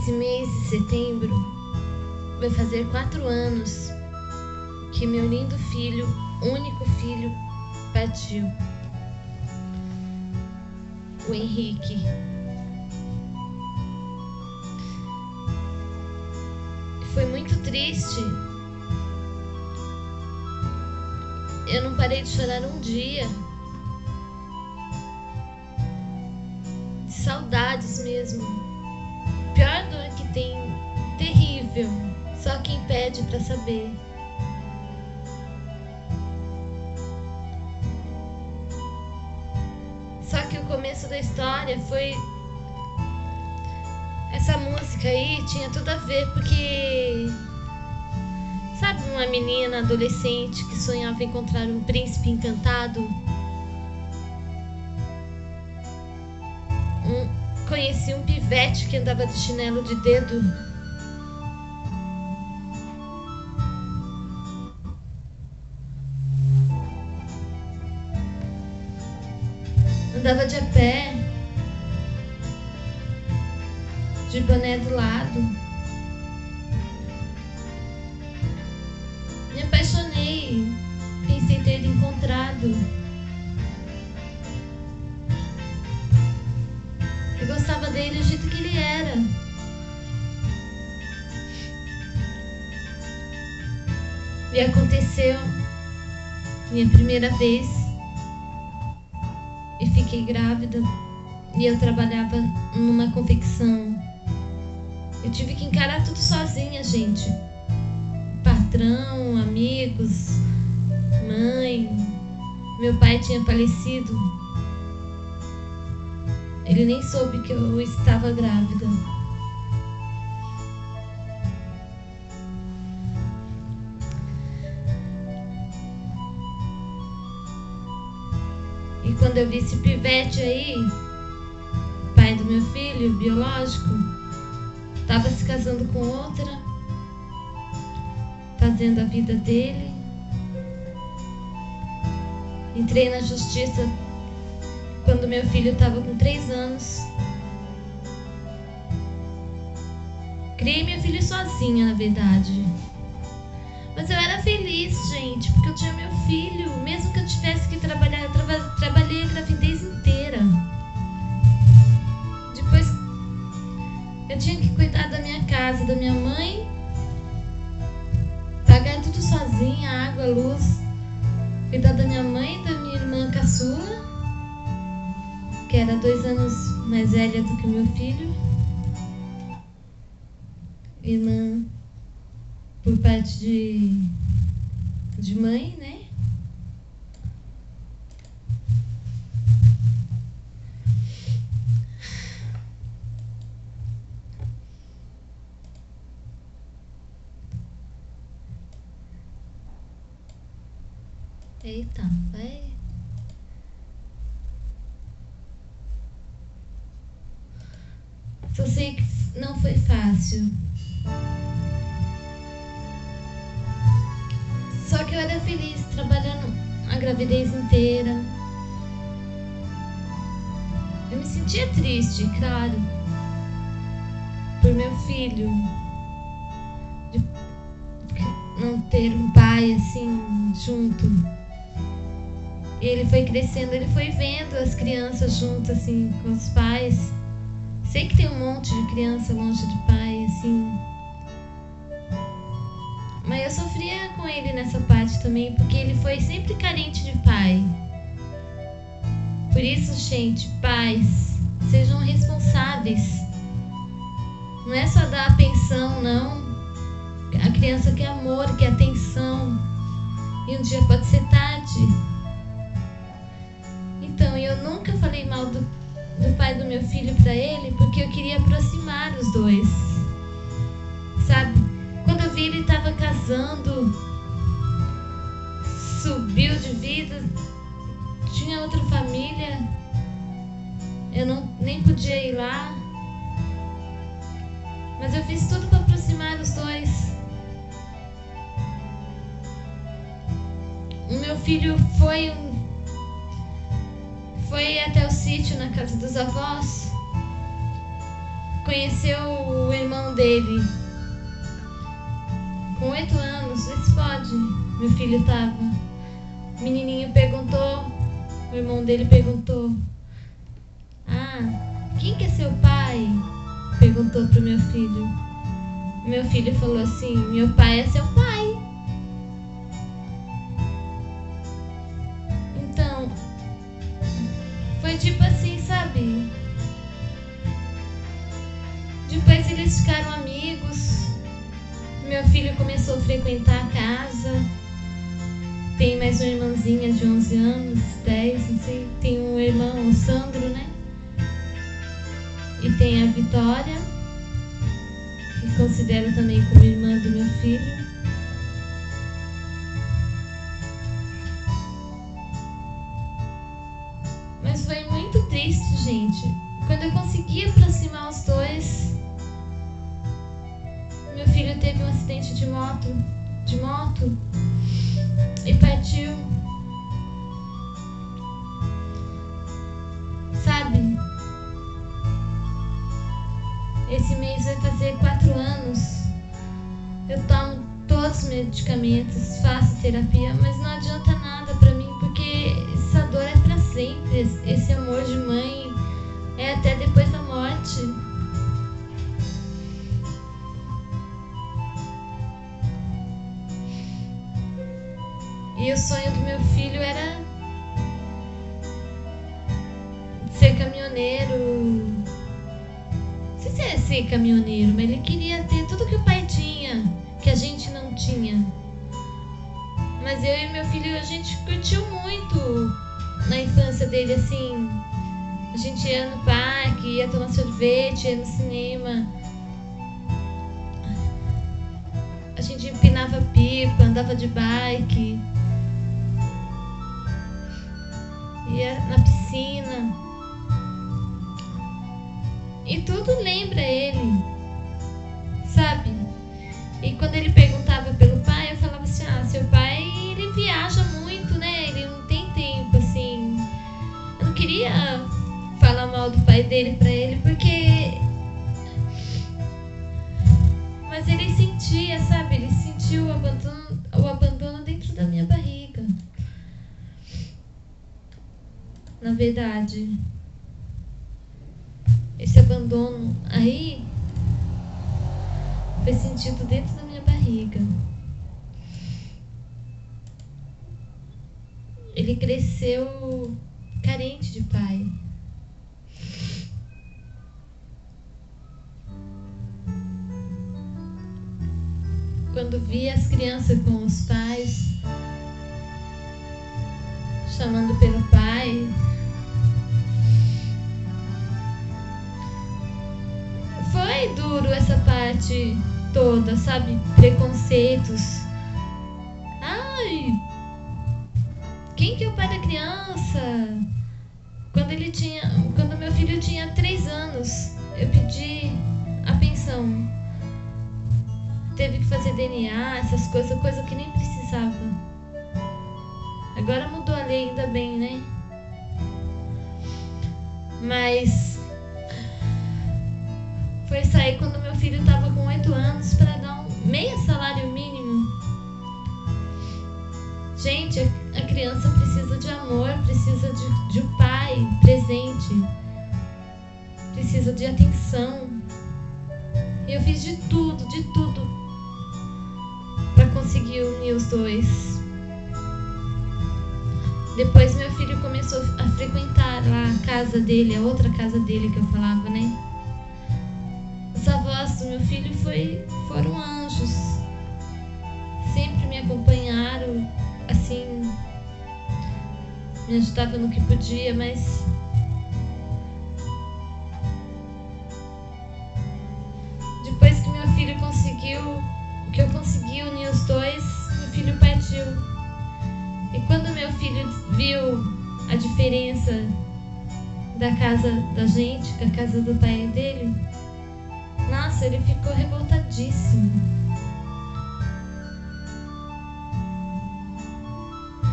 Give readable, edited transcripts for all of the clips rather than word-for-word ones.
Esse mês de setembro vai fazer 4 anos que meu lindo filho, único filho, partiu. O Henrique. Foi muito triste. Eu não parei de chorar um dia. De saudades mesmo. Pior dor que tem, terrível. Só quem pede pra saber. Só que o começo da história foi... Essa música aí tinha tudo a ver, porque... Sabe uma menina adolescente que sonhava encontrar um príncipe encantado? Conheci um pivete que andava de chinelo de dedo. Andava de a pé, de boné do lado. Me apaixonei, pensei ter encontrado. Eu gostava dele do jeito que ele era. E aconteceu minha primeira vez. E fiquei grávida. E eu trabalhava numa confecção. Eu tive que encarar tudo sozinha, gente. Patrão, amigos, mãe. Meu pai tinha falecido. Ele nem soube que eu estava grávida. E quando eu vi esse pivete aí, pai do meu filho, biológico, estava se casando com outra, fazendo a vida dele. Entrei na justiça quando meu filho estava com 3 anos. Criei meu filho sozinha, na verdade. Mas eu era feliz, gente, porque eu tinha meu filho. Mesmo que eu tivesse que trabalhar, eu trabalhei a gravidez inteira. Depois eu tinha que cuidar da minha casa, da minha mãe, pagar tudo sozinha, água, luz, cuidar da minha mãe e da minha irmã caçula, que era 2 anos mais velha do que o meu filho. Irmã por parte de mãe, né? Eita, vai. Só sei que não foi fácil. Só que eu era feliz trabalhando a gravidez inteira. Eu me sentia triste, claro, por meu filho, de não ter um pai assim junto. E ele foi crescendo, ele foi vendo as crianças juntas assim com os pais. Sei que tem um monte de criança longe de pai, assim. Mas eu sofria com ele nessa parte também, porque ele foi sempre carente de pai. Por isso, gente, pais, sejam responsáveis. Não é só dar a pensão, não. A criança quer amor, quer atenção. E um dia pode ser tarde. Então, eu nunca falei mal do pai do meu filho pra ele, porque eu queria aproximar os dois. Sabe? Quando eu vi ele estava casando, subiu de vida, tinha outra família, eu nem podia ir lá, mas eu fiz tudo para aproximar os dois. O meu filho foi até o sítio na casa dos avós conheceu o irmão dele com 8 anos. Vê se pode. Meu filho tava. O menininho perguntou, o irmão dele perguntou: quem que é seu pai? Perguntou pro meu filho. Meu filho falou assim: meu pai é seu pai. Então, foi tipo assim, sabe? Depois eles ficaram amigos. Meu filho começou a frequentar a casa. Tem mais uma irmãzinha de 11 anos, 10, não sei. Tem um irmão, o Sandro, né? E tem a Vitória, que considero também como irmã do meu filho. Mas foi muito triste, gente. Quando eu consegui aproximar os dois, meu filho teve um acidente de moto e partiu. Sabe? Esse mês vai fazer 4 anos. Eu tomo todos os medicamentos, faço terapia, mas não adianta nada pra mim, porque essa dor é pra sempre. Esse amor de mãe é até depois da morte. E o sonho do meu filho era ser caminhoneiro. Não sei se é ser caminhoneiro, mas ele queria ter tudo que o pai tinha, que a gente não tinha. Mas eu e meu filho, a gente curtiu muito na infância dele, assim. A gente ia no parque, ia tomar sorvete, ia no cinema. A gente empinava pipa, andava de bike. Ia na piscina. E tudo lembra ele, sabe? E quando ele perguntava pelo pai, eu falava assim: seu pai, ele viaja muito, né? Ele não tem tempo, assim. Eu não queria falar mal do pai dele pra ele, porque... Mas ele sentia, sabe? Ele sentiu o abandono dentro da minha barriga. Na verdade, esse abandono aí foi sentido dentro da minha barriga. Ele cresceu carente de pai. Quando via as crianças com os pais, chamando pelo pai, foi duro essa parte toda, sabe? Preconceitos. Ai, quem que é o pai da criança? Quando meu filho tinha 3 anos, eu pedi a pensão. Teve que fazer DNA, essas coisas, coisa que nem precisava. Agora mudou a lei, ainda bem, né? Mas foi sair quando meu filho estava com 8 anos para dar meio salário mínimo. Gente, a criança precisa de amor, precisa de um pai presente, precisa de atenção. E eu fiz de tudo para conseguir unir os dois. Depois meu filho começou a frequentar lá a casa dele, a outra casa dele que eu falava, né? Os avós do meu filho foram anjos. Sempre me acompanharam, assim, me ajudavam no que podia, mas depois que meu filho que eu consegui unir os dois, meu filho partiu. E quando meu filho viu a diferença da casa da gente com a casa do pai dele, nossa, ele ficou revoltadíssimo.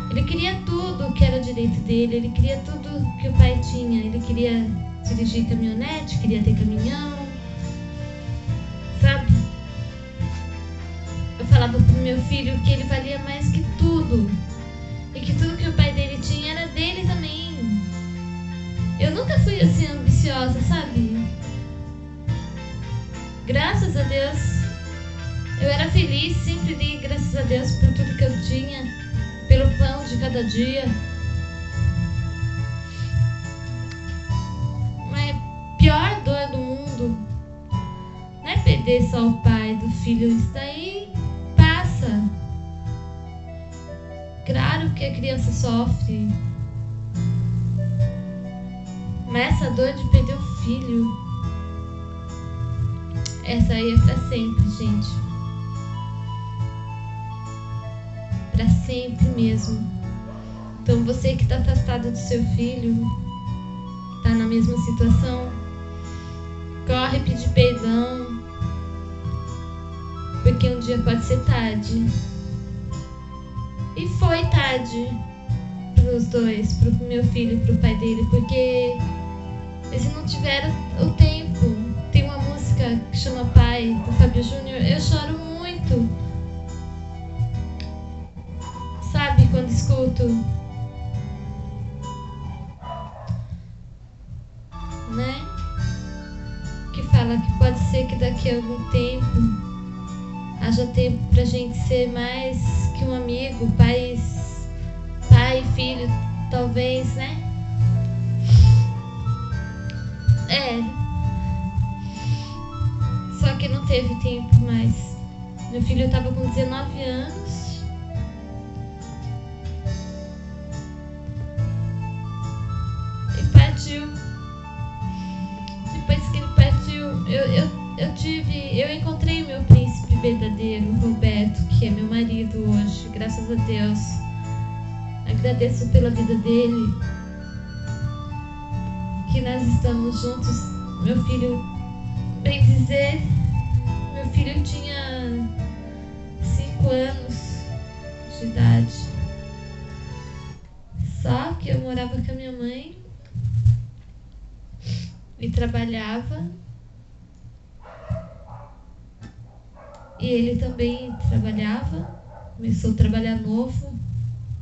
Ele queria tudo que era direito dele, ele queria tudo que o pai tinha. Ele queria dirigir caminhonete, queria ter caminhão, meu filho que ele valia mais que tudo. E que tudo que o pai dele tinha era dele também. Eu nunca fui assim ambiciosa, sabe? Graças a Deus, eu era feliz, sempre dei graças a Deus por tudo que eu tinha, pelo pão de cada dia. Mas a pior dor do mundo não é perder só o pai do filho, isso daí passa. Claro que a criança sofre, mas essa dor de perder o filho, essa aí é pra sempre, gente. Pra sempre mesmo. Então você que tá afastado do seu filho, tá na mesma situação, corre pedir perdão, porque um dia pode ser tarde. E foi tarde pros dois, pro meu filho e pro pai dele, porque eles não tiveram o tempo. Tem uma música que chama Pai, do Fábio Júnior. Eu choro muito, sabe, quando escuto, né? Que fala que pode ser que daqui a algum tempo haja tempo pra gente ser mais que um amigo, pai e filho, talvez, né? Só que não teve tempo mais. Meu filho estava com 19 anos. E partiu. Depois que ele partiu, eu encontrei o meu príncipe verdadeiro, Roberto, que é meu marido hoje, graças a Deus. Agradeço pela vida dele, que nós estamos juntos. Meu filho, bem dizer, meu filho tinha 5 anos de idade. Só que eu morava com a minha mãe e trabalhava. E ele também trabalhava, começou a trabalhar novo,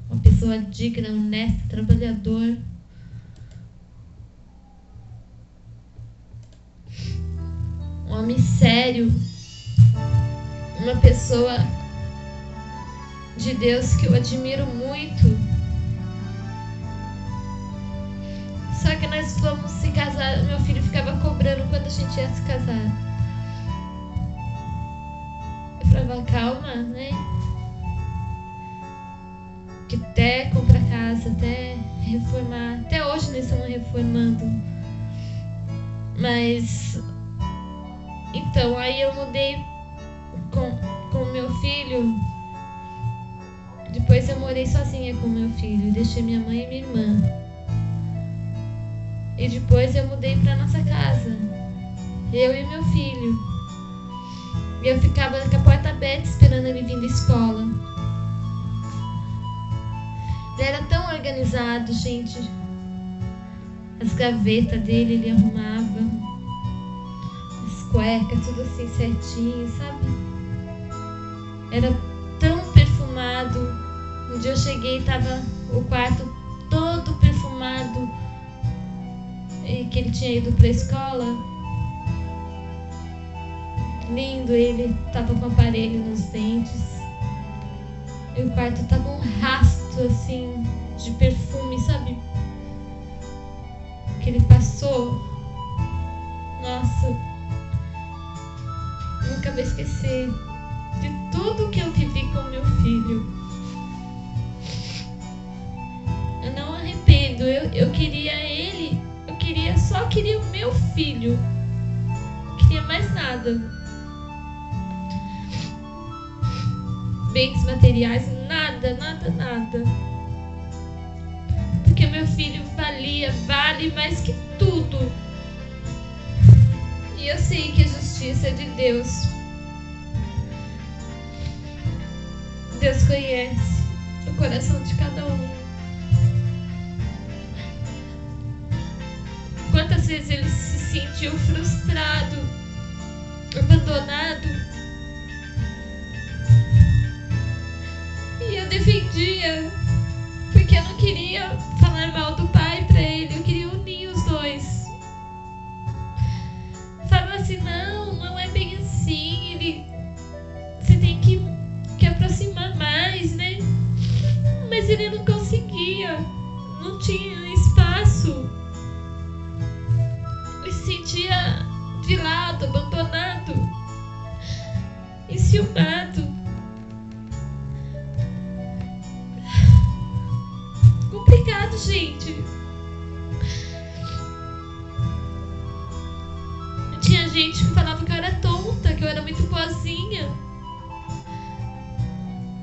uma pessoa digna, honesta, trabalhador. Um homem sério, uma pessoa de Deus que eu admiro muito. Só que nós fomos se casar, meu filho ficava cobrando quando a gente ia se casar. Eu falava, calma, né? Que até comprar casa, até reformar, até hoje nós estamos reformando. Mas então aí eu mudei com meu filho. Depois eu morei sozinha com meu filho, deixei minha mãe e minha irmã. E depois eu mudei para nossa casa, eu e meu filho. E eu ficava com a porta aberta esperando ele vir da escola. Ele era tão organizado, gente. As gavetas dele ele arrumava, as cuecas, tudo assim certinho, sabe? Era tão perfumado. Um dia eu cheguei e tava o quarto todo perfumado, e que ele tinha ido pra escola. Lindo, ele tava com aparelho nos dentes. E o quarto tava um rastro assim de perfume, sabe? Que ele passou. Nossa, nunca vou esquecer de tudo que eu vivi com meu filho. Eu não arrependo. Eu queria ele. Só queria o meu filho. Não queria mais nada. Bens materiais, nada. Porque meu filho vale mais que tudo. E eu sei que a justiça é de Deus. Deus conhece o coração de cada um. Quantas vezes ele se sentiu frustrado, abandonado. defendia, porque eu não queria falar mal do pai pra ele, eu queria unir os dois. Eu falava assim, não é bem assim, você tem que aproximar mais, né? Mas ele não conseguia, não tinha espaço. Ele se sentia de lado, abandonado, enciumado. Complicado, gente. Tinha gente que falava que eu era tonta, que eu era muito boazinha.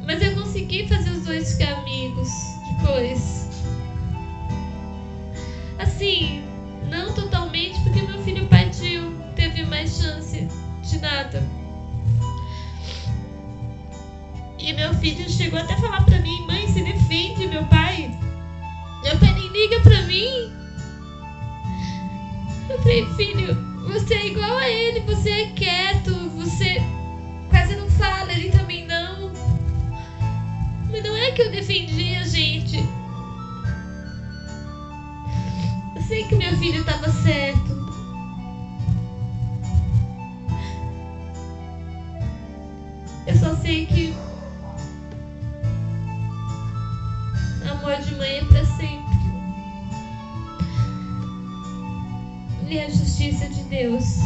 Mas eu consegui fazer os dois ficar amigos depois. Assim, não totalmente, porque meu filho partiu, teve mais chance de nada. E meu filho chegou até a falar pra mim, mãe, você defende meu pai? Meu pai nem liga pra mim. Eu falei, filho, você é igual a ele, você é quieto, você quase não fala, ele também não. Mas não é que eu defendia, gente. Eu sei que meu filho estava certo. Eu só sei que amor de mãe é pra sempre. E a justiça de Deus.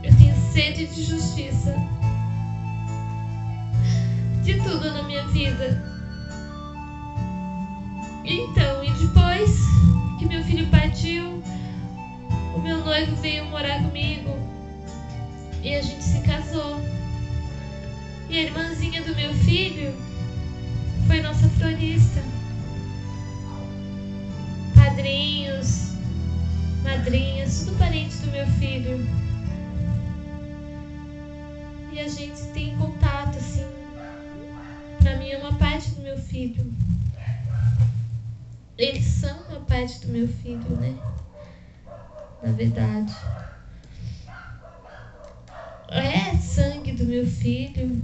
Eu tenho sede de justiça. De tudo na minha vida. Então, e depois que meu filho partiu, o meu noivo veio morar comigo e a gente se casou. E a irmãzinha do meu filho foi nossa florista. Padrinhos, madrinhas, tudo parente do meu filho. E a gente tem contato, assim. Pra mim é uma parte do meu filho. Eles são uma parte do meu filho, né? Na verdade. É sangue do meu filho.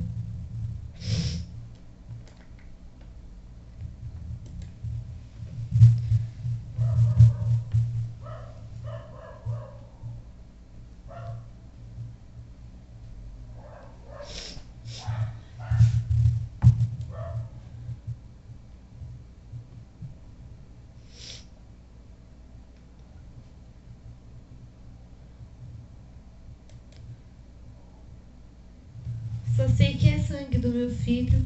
Só sei que é sangue do meu filho.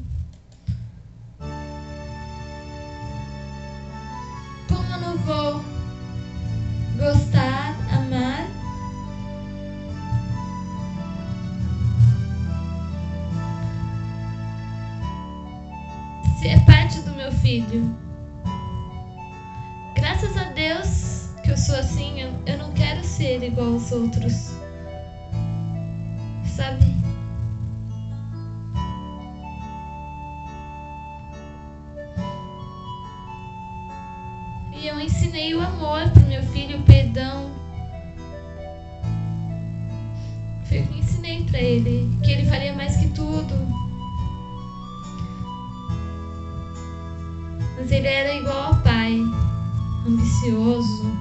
Como eu não vou gostar, amar, se é parte do meu filho? Graças a Deus que eu sou assim, eu não quero ser igual aos outros. Sabe? E eu ensinei o amor pro meu filho, o perdão. Eu ensinei pra ele que ele faria mais que tudo. Mas ele era igual ao pai, ambicioso.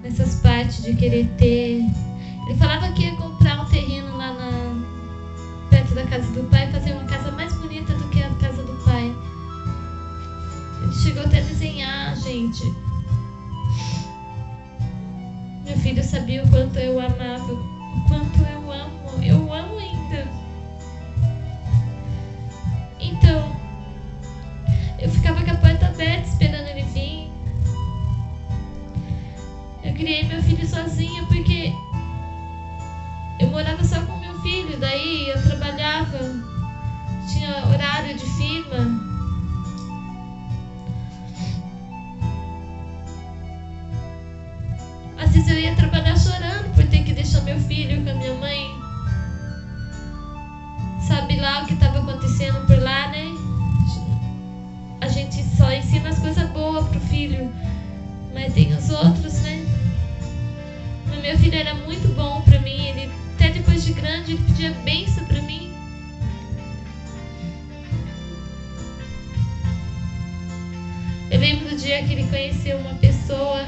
Nessas partes de querer ter. Ele falava que ia comprar um terreno lá perto da casa do pai, fazer uma casa mais bonita do que a casa do pai. Ele chegou até a desenhar, gente. Meu filho sabia o quanto eu amava, o quanto eu amo. Eu amo ainda. Então, eu ficava com a porta aberta esperando ele vir. Eu criei meu filho sozinha porque eu morava só com meu filho. Daí eu trabalhava, tinha horário de firma. Às vezes eu ia trabalhar chorando por ter que deixar meu filho com a minha mãe. Sabe lá o que estava acontecendo por lá, né? A gente só ensina as coisas boas pro filho, mas tem os outros, né? Mas meu filho era muito bom pra mim. Ele, até depois de grande, ele pedia bênção pra mim. dia que ele conheceu uma pessoa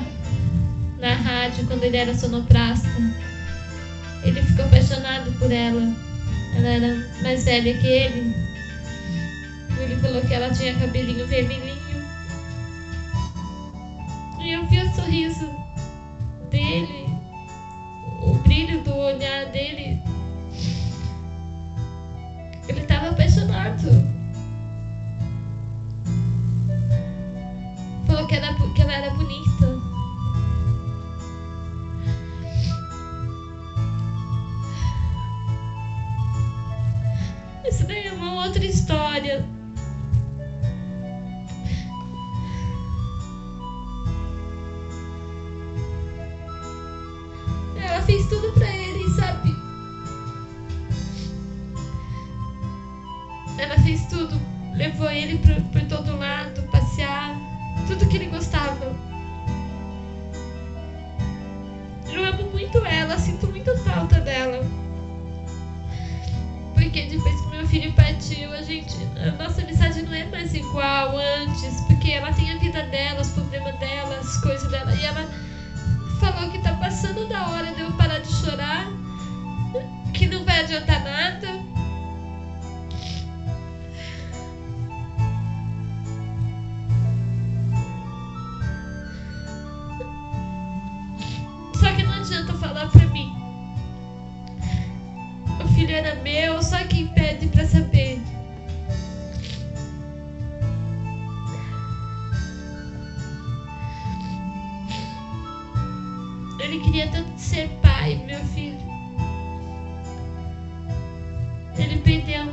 na rádio, quando ele era sonoplasta. Ele ficou apaixonado por ela. Ela era mais velha que ele. Ele falou que ela tinha cabelinho vermelhinho. E eu vi o sorriso dele, o brilho do olhar dele. Ele estava apaixonado. Falou que ela era bonita. Isso daí é uma outra história. Ela fez tudo pra ele, sabe? Ela fez tudo. Levou ele por todo lado, passear. Tudo que ele gostava. Eu amo muito ela, sinto muita falta dela. Porque depois que meu filho partiu, a nossa amizade não é mais igual antes. Porque ela tem a vida dela, os problemas dela, as coisas dela. E ela falou que tá passando da hora de eu parar de chorar, que não vai adiantar nada. Só que não adianta falar pra mim. O filho era meu, só quem pede pra saber. Ele queria tanto ser pai, meu filho. Ele perdeu,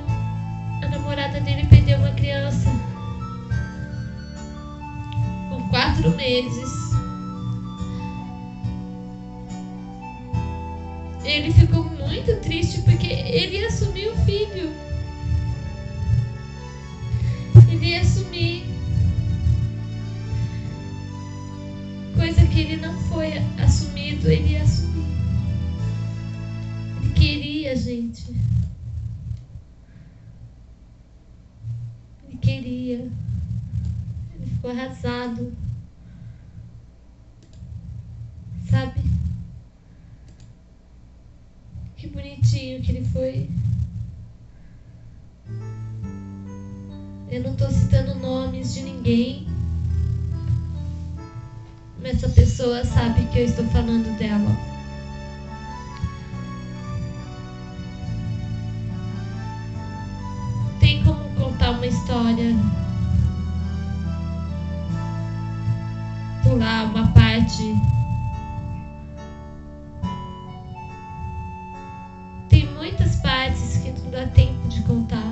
a namorada dele perdeu uma criança com 4 meses. Ele ficou muito triste porque ele ia assumir o filho. Ele ia assumir. Coisa que ele não foi assumido, ele ia assumir. Ele queria, gente. Ele queria. Ele ficou arrasado. Sabe? Que bonitinho que ele foi. Eu não tô citando nomes de ninguém, mas essa pessoa sabe que eu estou falando dela. Tem como contar uma história, pular uma parte. Tem muitas partes que não dá tempo de contar.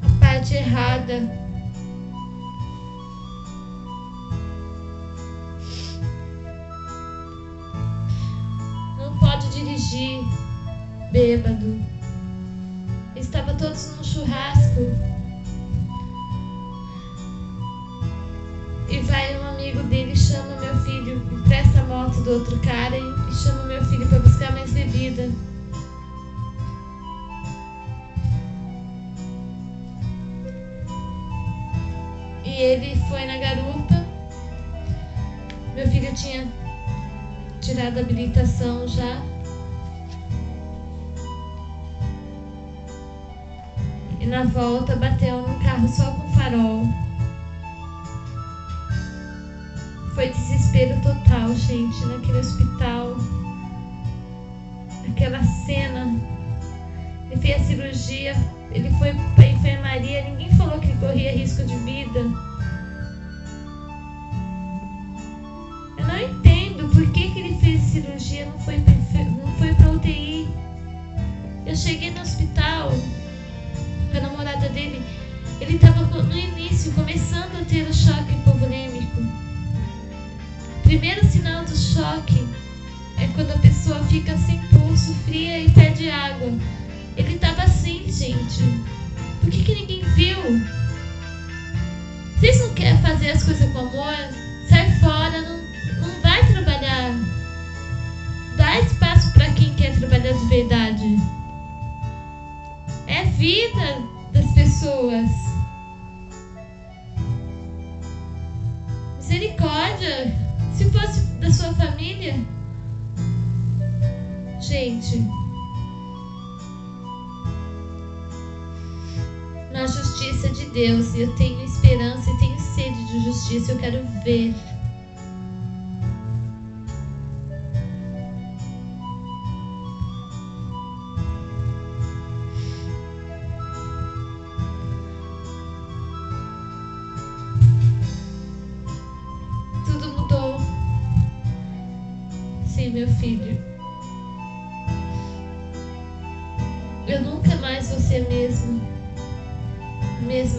A parte errada dirigir bêbado. Estava todos num churrasco e vai um amigo dele, chama meu filho, empresta a moto do outro cara e chama meu filho para buscar mais bebida. E ele foi na garupa. Meu filho tinha tirado a habilitação já. E na volta bateu num carro só com farol. Foi desespero total, gente, naquele hospital. Aquela cena. Ele fez a cirurgia, ele foi pra enfermaria, ninguém falou que ele corria risco de vida. Eu não entendo por que ele fez a cirurgia, não foi pra UTI. Eu cheguei no hospital com a namorada dele, ele estava no início, começando a ter o choque hipovolêmico. Primeiro sinal do choque é quando a pessoa fica sem pulso, fria e perde água. Ele estava assim, gente. Por que ninguém viu? fazer as coisas com amor, sai fora, não vai trabalhar. Dá espaço para quem quer trabalhar de verdade. É vida das pessoas. Misericórdia. Se fosse da sua família, gente, na justiça de Deus, eu tenho esperança e tenho sede de justiça. Eu quero ver. Meu filho, eu nunca mais vou ser a mesma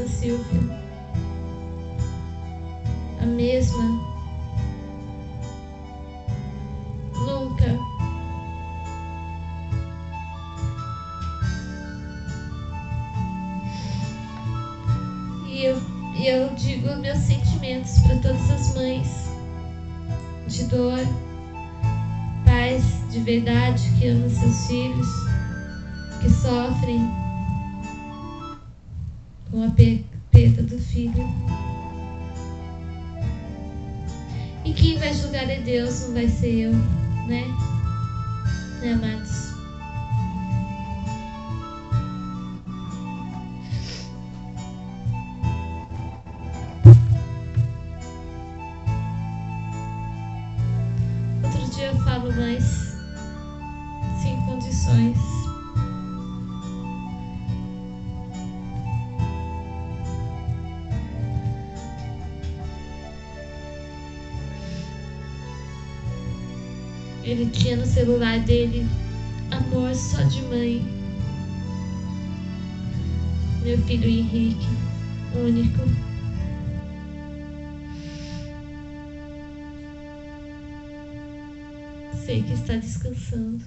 Silvia, a mesma, nunca. E eu digo meus sentimentos para todas as mães de dor, pais de verdade que amam seus filhos, que sofrem com a perda do filho. E quem vai julgar é Deus, não vai ser eu, né? Né, amados? Outro dia eu falo mais sem condições. Ele tinha no celular dele amor só de mãe. Meu filho Henrique, único. Sei que está descansando.